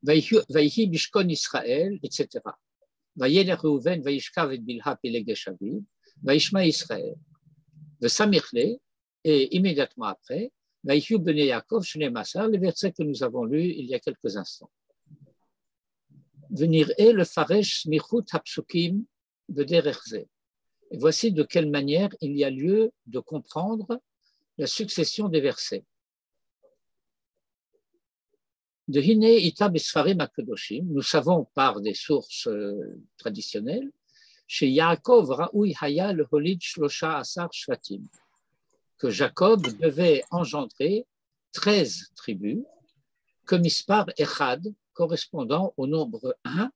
Vaïhi Bishkon Israël, etc. Vaïelech Reuven, Vaïshkav et Bilha Pelegesh Aviv, Vaïshma Israël, de Samirle, et immédiatement après, Vaïhiu Bene Yaakov Shene Massa, le verset que nous avons lu il y a quelques instants. Venir est le Faresh Smichut Hapsukim Bederechze. Et voici de quelle manière il y a lieu de comprendre la succession des versets. De Hine Ita Besfarim Akedoshim, nous savons par des sources traditionnelles, chez Yaakov Raoui Haya le Holid Shlosha Asar Shvatim, que Jacob devait engendrer 13 tribus, que Mispar Echad, correspondant au nombre 1,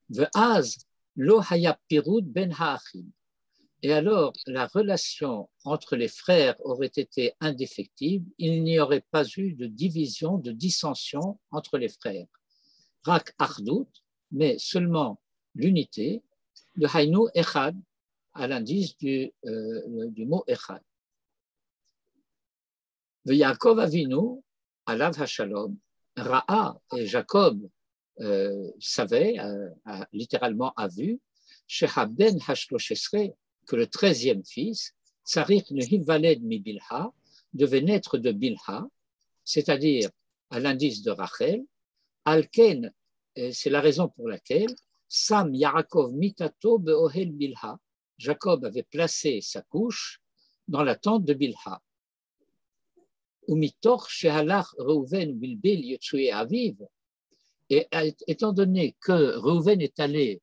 Ve'az Lo Haya Pirud Ben Ha'achim. Et alors, la relation entre les frères aurait été indéfectible, il n'y aurait pas eu de division, de dissension entre les frères. Rak Ardout, mais seulement l'unité, de Hainu Echad, à l'indice du mot Echad. Yaakov Avinu, Alav Hashalom, Ra'a, et Jacob savait, littéralement a vu, Shehabden Hashloshesre, que le 13e fils, Tsarik Nehivaled mi Bilha, devait naître de Bilha, c'est-à-dire à l'indice de Rachel, Alken, c'est la raison pour laquelle Sam Yaakov Mitato Beohel Bilha, Jacob avait placé sa couche dans la tente de Bilha. Umitor Shehalach Reuven Bilbil Yotsue Aviv, et étant donné que Reuven est allé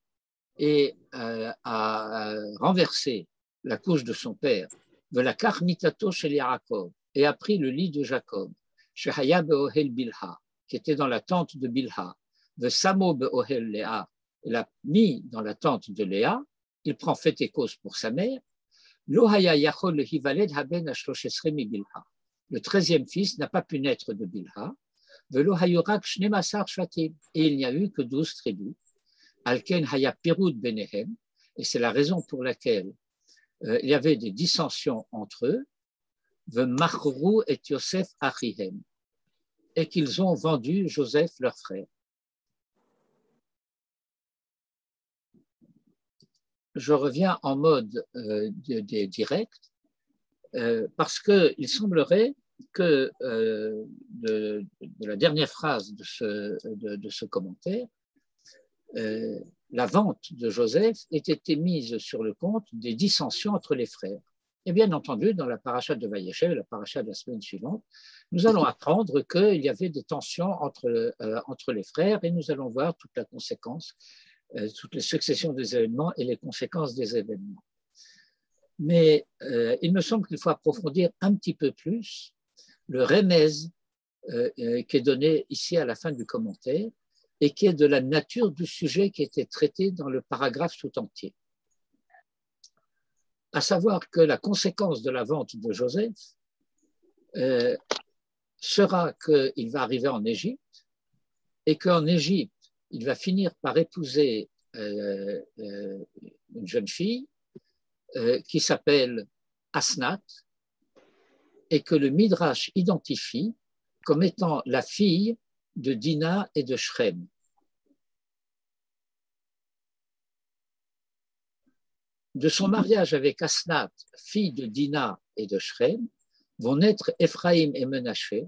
et a renversé la couche de son père, Velakach Mitato Shel Yaakov, et a pris le lit de Jacob, Shehaya Beohel Bilha, qui était dans la tente de Bilha, Vesamo Beohel Léa, l'a mis dans la tente de Léa, il prend fait et cause pour sa mère. Lo haya yachol lehivaled haben ha-shlosh esrei mi-Bilha. Le 13e fils n'a pas pu naître de Bilha. Velo hayu rak shnemasar shvatim. Et il n'y a eu que 12 tribus. Alken haya pirud benehem. Et c'est la raison pour laquelle il y avait des dissensions entre eux. Vemachru et Yosef achihem. Et qu'ils ont vendu Joseph, leur frère. Je reviens en mode direct parce qu'il semblerait que de la dernière phrase de ce commentaire, la vente de Joseph ait été mise sur le compte des dissensions entre les frères. Et bien entendu, dans la paracha de Vayeshev, la paracha de la semaine suivante, nous allons apprendre qu'il y avait des tensions entre les frères et nous allons voir toute la conséquence, toutes les successions des événements et les conséquences des événements. Mais il me semble qu'il faut approfondir un petit peu plus le remez qui est donné ici à la fin du commentaire et qui est de la nature du sujet qui était traité dans le paragraphe tout entier. À savoir que la conséquence de la vente de Joseph sera qu'il va arriver en Égypte et qu'en Égypte, il va finir par épouser une jeune fille qui s'appelle Asnat et que le Midrash identifie comme étant la fille de Dina et de Shrem. De son mariage avec Asnat, fille de Dina et de Shrem, vont naître Ephraïm et Menaché,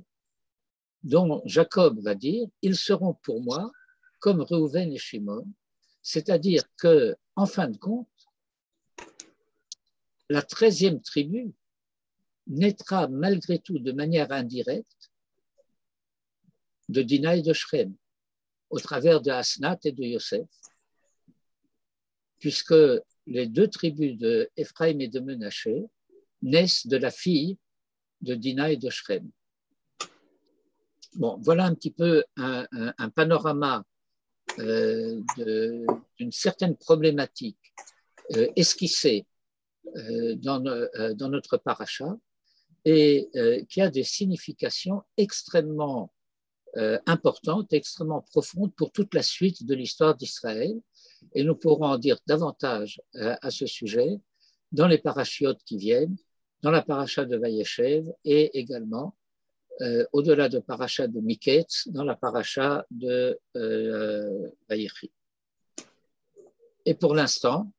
dont Jacob va dire « Ils seront pour moi comme Reuven et Shimon », c'est-à-dire qu'en fin de compte, la 13e tribu naîtra malgré tout de manière indirecte de Dina et de Shrem, au travers de Asnat et de Yosef, puisque les 2 tribus de Ephraïm et de Menaché naissent de la fille de Dina et de Shrem. Bon, voilà un petit peu un panorama d'une certaine problématique esquissée dans notre paracha et qui a des significations extrêmement importantes, extrêmement profondes pour toute la suite de l'histoire d'Israël. Et nous pourrons en dire davantage à ce sujet dans les parachiotes qui viennent, dans la paracha de Vayeshev et également au-delà de paracha de Miketz, dans la paracha de Vayechi. Et pour l'instant,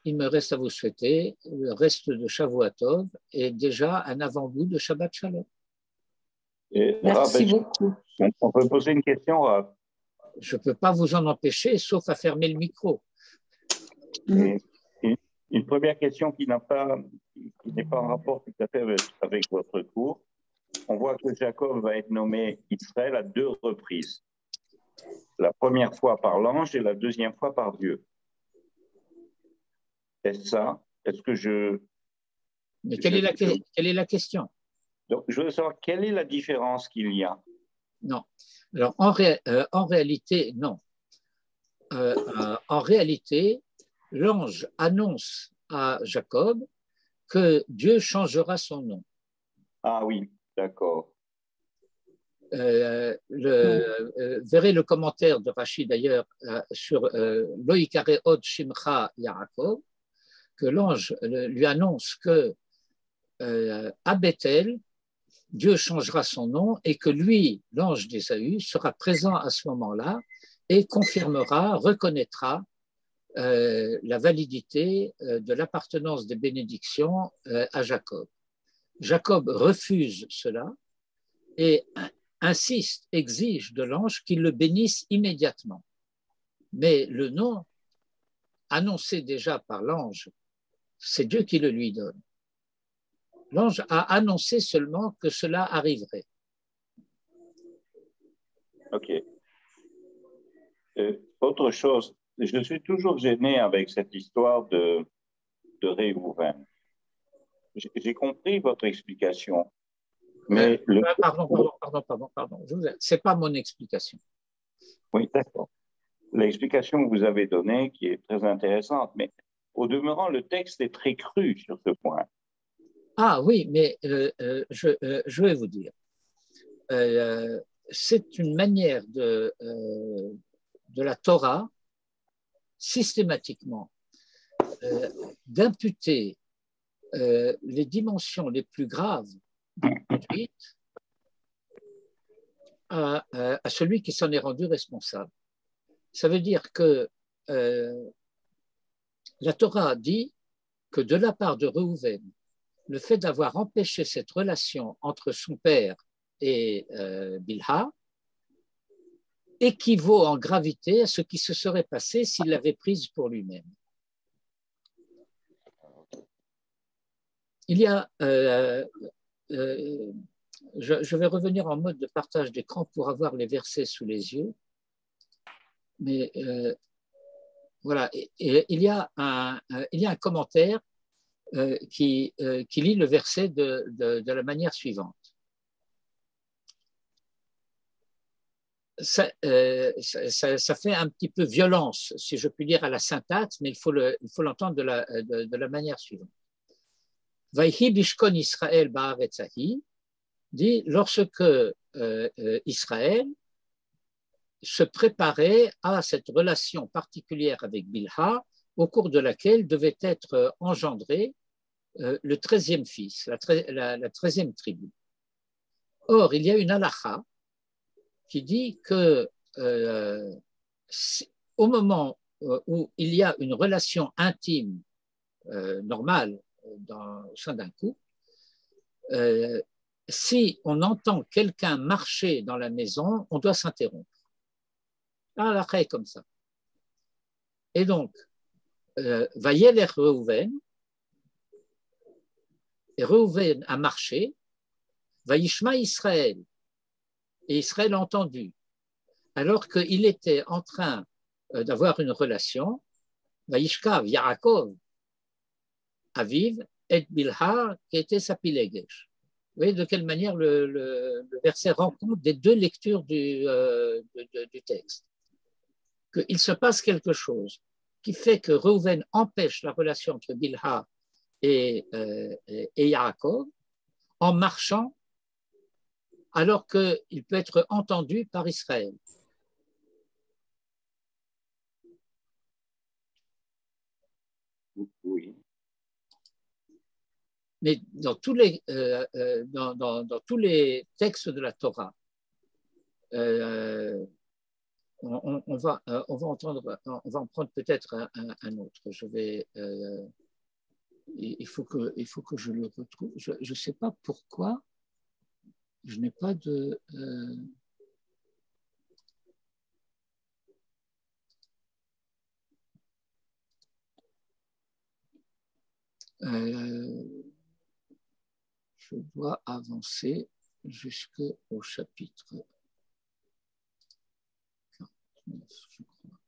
il me reste à vous souhaiter le reste de Shavuot Tov et déjà un avant-goût de Shabbat Shalom. Merci beaucoup. On peut poser une question, Rav? Je ne peux pas vous en empêcher, sauf à fermer le micro. Une première question qui n'est pas en rapport tout à fait avec votre cours. On voit que Jacob va être nommé Israël à 2 reprises. La première fois par l'ange et la deuxième fois par Dieu. Est-ce ça? Est-ce que je... Mais quelle est la question? Donc, je veux savoir quelle est la différence qu'il y a. Non. Alors, en réalité, non. En réalité, l'ange annonce à Jacob que Dieu changera son nom. Ah oui, d'accord. Verrez le commentaire de Rashi d'ailleurs sur Lo Yikare Od Shimcha Yaakov, que l'ange lui annonce que à Bethel, Dieu changera son nom et que lui, l'ange d'Ésaü, sera présent à ce moment-là et confirmera, reconnaîtra la validité de l'appartenance des bénédictions à Jacob. Jacob refuse cela et insiste, exige de l'ange qu'il le bénisse immédiatement. Mais le nom annoncé déjà par l'ange, c'est Dieu qui le lui donne. L'ange a annoncé seulement que cela arriverait. Ok. Autre chose, je suis toujours gêné avec cette histoire de Réhouven. J'ai compris votre explication. Mais Pardon. Ce n'est pas mon explication. Oui, d'accord. L'explication que vous avez donnée, qui est très intéressante, mais Au demeurant, le texte est très cru sur ce point. Ah oui, mais je vais vous dire. C'est une manière de la Torah systématiquement d'imputer les dimensions les plus graves d'une conduite à celui qui s'en est rendu responsable. Ça veut dire que la Torah dit que de la part de Réhouven, le fait d'avoir empêché cette relation entre son père et Bilha équivaut en gravité à ce qui se serait passé s'il l'avait prise pour lui-même. Il y a, je vais revenir en mode de partage d'écran pour avoir les versets sous les yeux, mais voilà, et il y a un commentaire qui lit le verset de la manière suivante. Ça fait un petit peu violence, si je puis dire, à la syntaxe, mais il faut l'entendre de la manière suivante. Vaïhi bishkon Israël ba'aretzahi dit lorsque Israël se préparait à cette relation particulière avec Bilha, au cours de laquelle devait être engendré le 13e fils, la 13e tribu. Or, il y a une halakha qui dit que au moment où il y a une relation intime normale au sein d'un couple, si on entend quelqu'un marcher dans la maison, on doit s'interrompre. La halakha est comme ça. Et donc, Vayeler Réhouven, et Réhouven a marché, Vayishma Israël, et Israël a entendu, alors qu'il était en train d'avoir une relation, Vayishkav Yaakov, Aviv, et Bilha, qui était sa pilegesh. Vous voyez de quelle manière le verset rend compte des deux lectures du texte. Qu'il se passe quelque chose qui fait que Réhouven empêche la relation entre Bilha et Yaakov en marchant alors qu'il peut être entendu par Israël. Oui. Mais dans tous les textes de la Torah, on va en prendre peut-être un autre. Il faut que je le retrouve. Je ne sais pas pourquoi je n'ai pas de. Je dois avancer jusqu'au chapitre 49, je crois.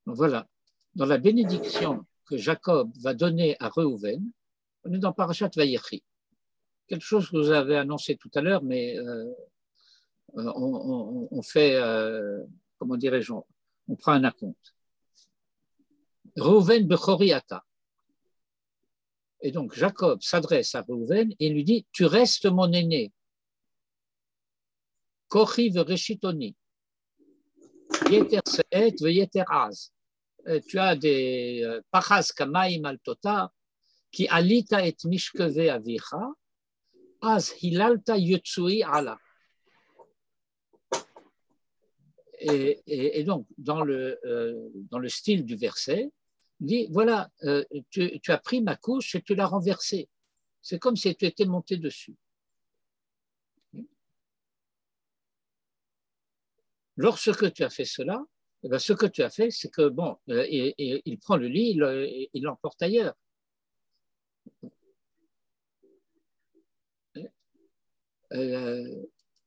Voilà. Dans la bénédiction que Jacob va donner à Réhouven, on est dans Parashat Vayechi. Quelque chose que vous avez annoncé tout à l'heure, mais on fait, comment dirais-je, on prend un acompte. Réhouven bechori ata. Et donc Jacob s'adresse à Réhouven et lui dit, tu restes mon aîné. Kochi vereshitoni. Yeter se'et veyeter az. Tu as des pachas kamaim al tota, ki alita et mishkeve avicha, az hilalta yutsui ala. Et donc, dans le style du verset, il dit, voilà, tu as pris ma couche et tu l'as renversée. C'est comme si tu étais monté dessus. Lorsque tu as fait cela, eh bien, ce que tu as fait, c'est que, bon, il prend le lit, il l'emporte ailleurs.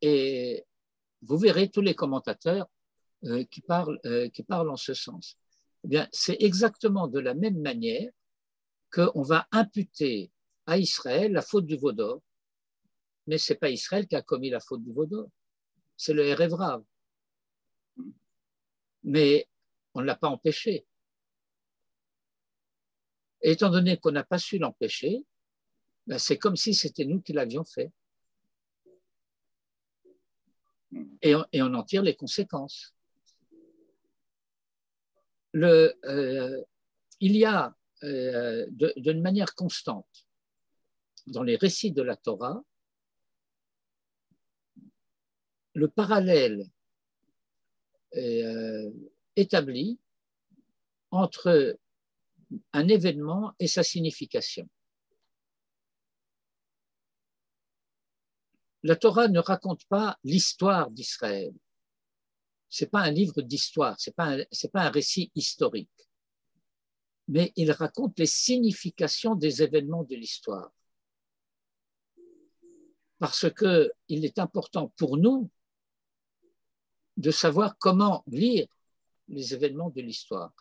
Et vous verrez tous les commentateurs qui parlent en ce sens. Eh bien, c'est exactement de la même manière qu'on va imputer à Israël la faute du veau d'or. Mais ce n'est pas Israël qui a commis la faute du veau d'or, c'est le Erev Rav. Mais on ne l'a pas empêché. Et étant donné qu'on n'a pas su l'empêcher, ben c'est comme si c'était nous qui l'avions fait. Et on en tire les conséquences. Il y a d'une manière constante dans les récits de la Torah le parallèle établi entre un événement et sa signification. La Torah ne raconte pas l'histoire d'Israël. Ce n'est pas un livre d'histoire, ce n'est pas un récit historique. Mais il raconte les significations des événements de l'histoire. Parce qu'il est important pour nous de savoir comment lire les événements de l'histoire.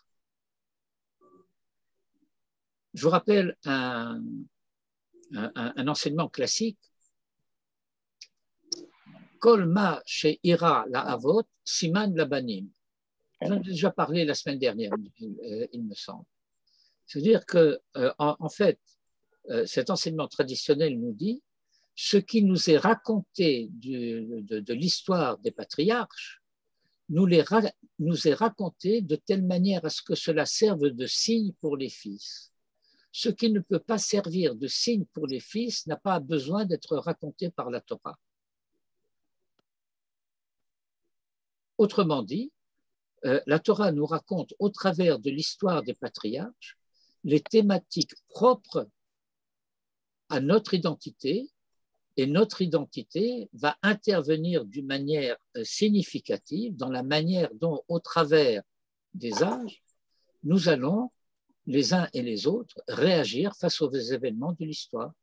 Je vous rappelle un enseignement classique. Kol ma she'ira la'avot, siman labanim. J'en ai déjà parlé la semaine dernière, il me semble. C'est-à-dire que, en fait, cet enseignement traditionnel nous dit ce qui nous est raconté de l'histoire des patriarches nous est raconté de telle manière à ce que cela serve de signe pour les fils. Ce qui ne peut pas servir de signe pour les fils n'a pas besoin d'être raconté par la Torah. Autrement dit, la Torah nous raconte au travers de l'histoire des patriarches les thématiques propres à notre identité, et notre identité va intervenir d'une manière significative dans la manière dont, au travers des âges, nous allons, les uns et les autres, réagir face aux événements de l'histoire.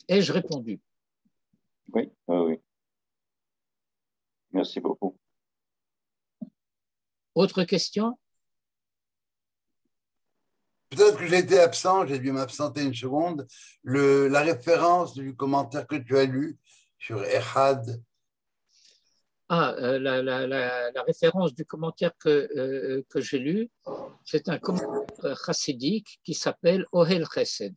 Ai-je répondu? Oui, oui. Merci beaucoup. Autre question? Peut-être que j'ai été absent, j'ai dû m'absenter une seconde. La référence du commentaire que tu as lu sur Ehad. La référence du commentaire que j'ai lu, c'est un commentaire chassidique qui s'appelle Ohel Chesed.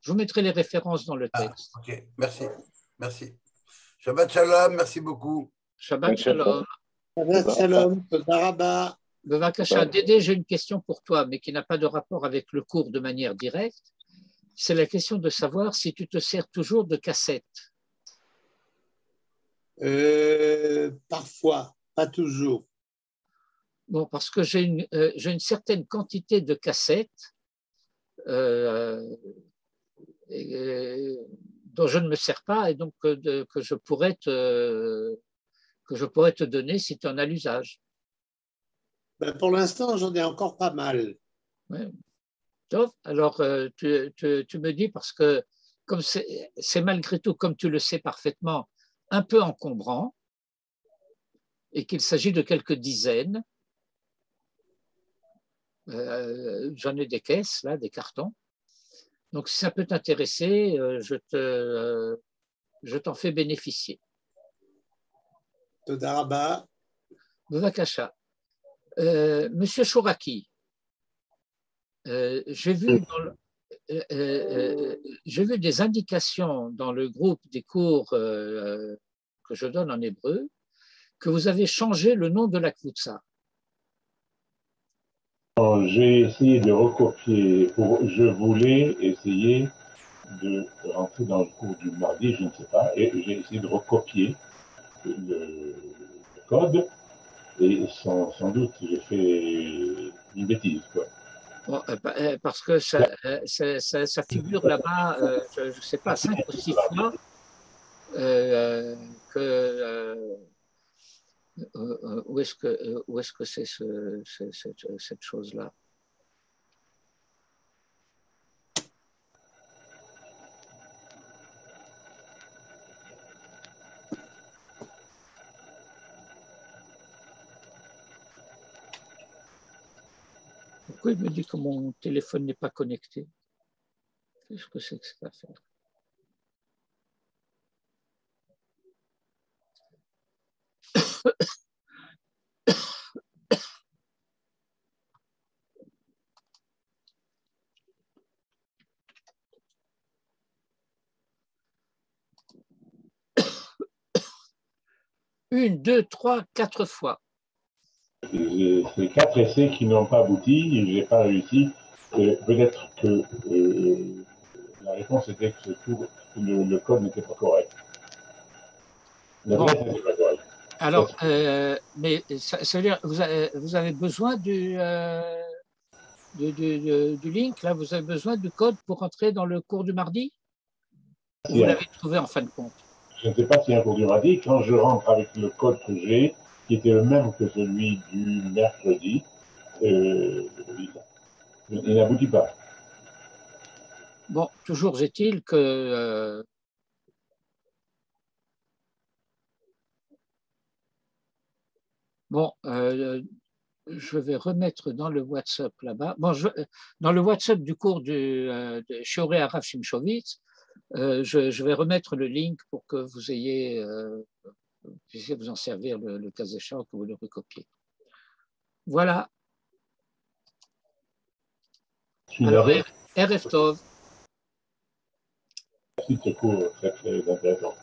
Je vous mettrai les références dans le texte. Ok, merci. Merci. Shabbat Shalom, merci beaucoup. Shabbat Shalom. Shabbat Shalom, Toda Rabba. Bevakasha, Dédé, j'ai une question pour toi, mais qui n'a pas de rapport avec le cours de manière directe. C'est la question de savoir si tu te sers toujours de cassettes. Parfois, pas toujours. Bon, parce que j'ai une certaine quantité de cassettes dont je ne me sers pas et donc que je pourrais te donner si tu en as l'usage. Ben, pour l'instant, j'en ai encore pas mal. Ouais. Alors, tu me dis, parce que comme c'est malgré tout, comme tu le sais parfaitement, un peu encombrant et qu'il s'agit de quelques dizaines. J'en ai des caisses, là, des cartons. Donc, si ça peut t'intéresser, je t'en fais bénéficier. Toda Rabba. Bevakasha. Monsieur Chouraki, j'ai vu des indications dans le groupe des cours que je donne en hébreu que vous avez changé le nom de la Kvoutsa. J'ai essayé de recopier, je voulais essayer de rentrer dans le cours du mardi, je ne sais pas, et j'ai essayé de recopier le code, et sans doute j'ai fait une bêtise, quoi. Bon, parce que ça figure là-bas, je ne sais pas, 5 ou 6 fois où est-ce que c'est cette chose-là? Pourquoi il me dit que mon téléphone n'est pas connecté? Qu'est-ce que c'est que cette affaire? Une, deux, trois, quatre fois. C'est 4 essais qui n'ont pas abouti, et je n'ai pas réussi. Peut-être que la réponse était que le code n'était pas correct. L'adresse n'était pas correcte. Alors, mais ça veut dire, vous avez besoin du link, là, vous avez besoin du code pour entrer dans le cours du mardi? Ou vous l'avez trouvé en fin de compte? Je ne sais pas si un cours du mardi, quand je rentre avec le code que j'ai, qui était le même que celui du mercredi, il n'aboutit pas. Bon, toujours est-il que je vais remettre dans le WhatsApp là-bas. Bon, dans le WhatsApp du cours de Shiorei Harav Shimshowitz, je vais remettre le link pour que vous ayez, puissiez vous en servir le cas échéant, que vous le recopiez. Voilà. Alors, Erev Tov. Merci de ce cours très, très intéressant.